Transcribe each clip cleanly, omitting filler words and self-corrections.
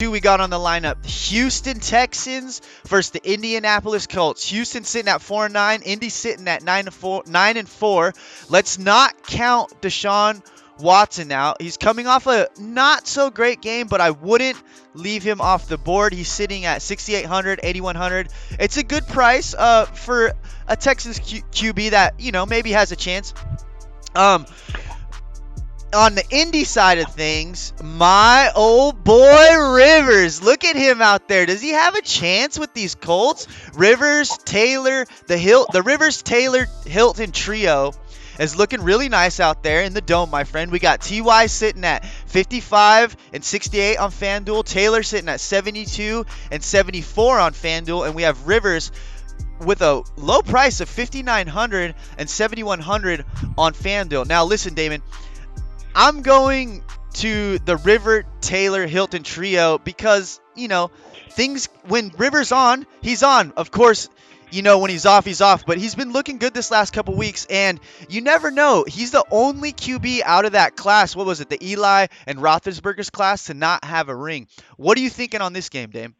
Two we got on the lineup: Houston Texans versus the Indianapolis Colts. Houston sitting at 4-9, Indy sitting at 9-4. Let's not count Deshaun Watson out. He's coming off a not so great game, but I wouldn't leave him off the board. He's sitting at 6,800, 8,100. It's a good price for a Texans QB that, you know, maybe has a chance. On the Indy side of things, my old boy Rivers. Look at him out there. Does he have a chance with these Colts? Rivers, Taylor, the Rivers, Taylor, Hilton trio is looking really nice out there in the dome, my friend. We got T.Y. sitting at 55 and 68 on FanDuel. Taylor sitting at 72 and 74 on FanDuel. And we have Rivers with a low price of 5,900 and 7,100 on FanDuel. Now, listen, Damon. I'm going to the River, Taylor, Hilton trio because, you know, when River's on, he's on. Of course, you know, when he's off, he's off. But he's been looking good this last couple weeks, and you never know. He's the only QB out of that class. What was it? The Eli and Roethlisberger's class to not have a ring. What are you thinking on this game, Dame?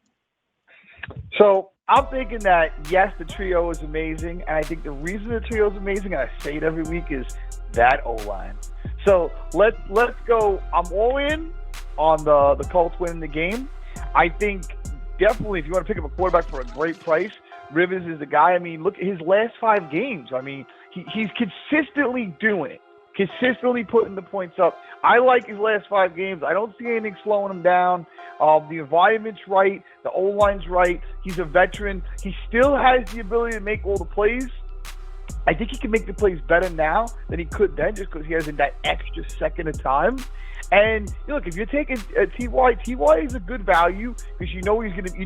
So I'm thinking that, yes, the trio is amazing. And I think the reason the trio is amazing, and I say it every week, is that O-line. So let's go. I'm all in on the Colts winning the game. I think definitely if you want to pick up a quarterback for a great price, Rivers is the guy. I mean, look at his last 5 games. I mean, he's consistently doing it, consistently putting the points up. I like his last 5 games. I don't see anything slowing him down. The environment's right. The O-line's right. He's a veteran. He still has the ability to make all the plays. I think he can make the plays better now than he could then, just because he has that extra second of time. And look, if you're taking Ty is a good value because you know he's gonna, you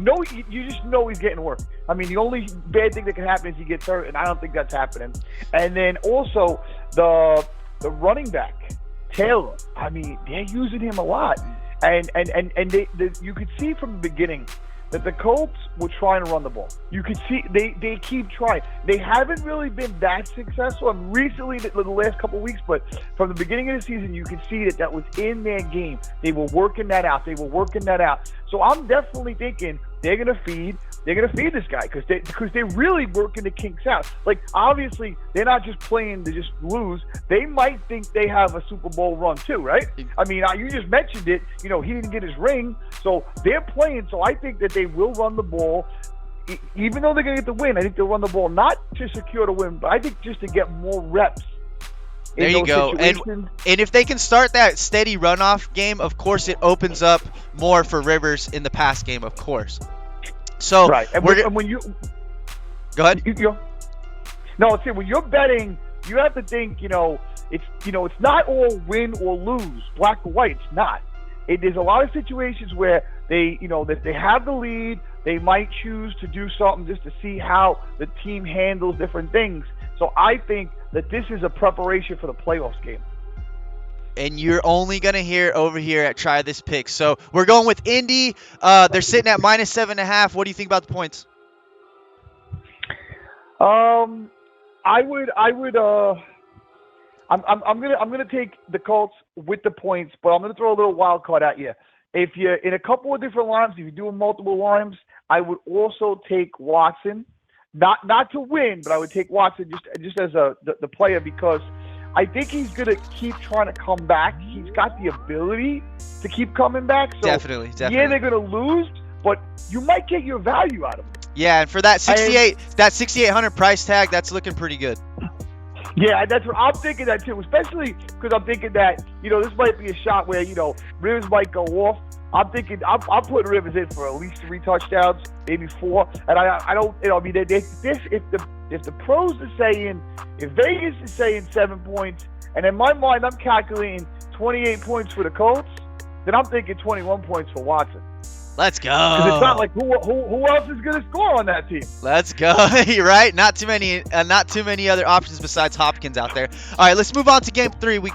just know he's getting work. I mean, the only bad thing that can happen is he gets hurt, and I don't think that's happening. And then also the running back Taylor. I mean, they're using him a lot, and you could see from the beginning that the Colts were trying to run the ball. You could see they keep trying. They haven't really been that successful. Recently, the last couple of weeks, but from the beginning of the season, you could see that was in their game. They were working that out. So I'm definitely thinking they're gonna feed this guy because they're really working the kinks out. Like, obviously, they're not just playing to just lose. They might think they have a Super Bowl run too, right? I mean, you just mentioned it. You know, he didn't get his ring, so they're playing. So I think that they will run the ball. Even though they're going to get the win, I think they'll run the ball not to secure the win, but I think just to get more reps. There you go. And if they can start that steady runoff game, of course it opens up more for Rivers in the pass game, of course. So right. And when you go ahead. No, see, when you're betting, you have to think, it's not all win or lose, black or white. It's not. There's a lot of situations where that they have the lead, they might choose to do something just to see how the team handles different things. So I think that this is a preparation for the playoffs game. And you're only going to hear over here at Try This Pick. So we're going with Indy. They're sitting at -7.5. What do you think about the points? I'm gonna take the Colts with the points, but I'm gonna throw a little wild card at you. If you're in a couple of different lines, if you're doing multiple lines, I would also take Watson. Not to win, but I would take Watson just as the player because I think he's going to keep trying to come back. He's got the ability to keep coming back. So definitely. Yeah, they're going to lose, but you might get your value out of him. Yeah, and for that 6,800 price tag, that's looking pretty good. Yeah, that's what I'm thinking that too, especially because I'm thinking that, this might be a shot where, Rivers might go off. I'm thinking I'm putting Rivers in for at least 3 touchdowns, maybe 4. And I don't, if the pros are saying, if Vegas is saying 7 points, and in my mind I'm calculating 28 points for the Colts, then I'm thinking 21 points for Watson. Let's go. Because it's not like who else is going to score on that team. Let's go. You're right. Not too many other options besides Hopkins out there. All right, let's move on to game 3. We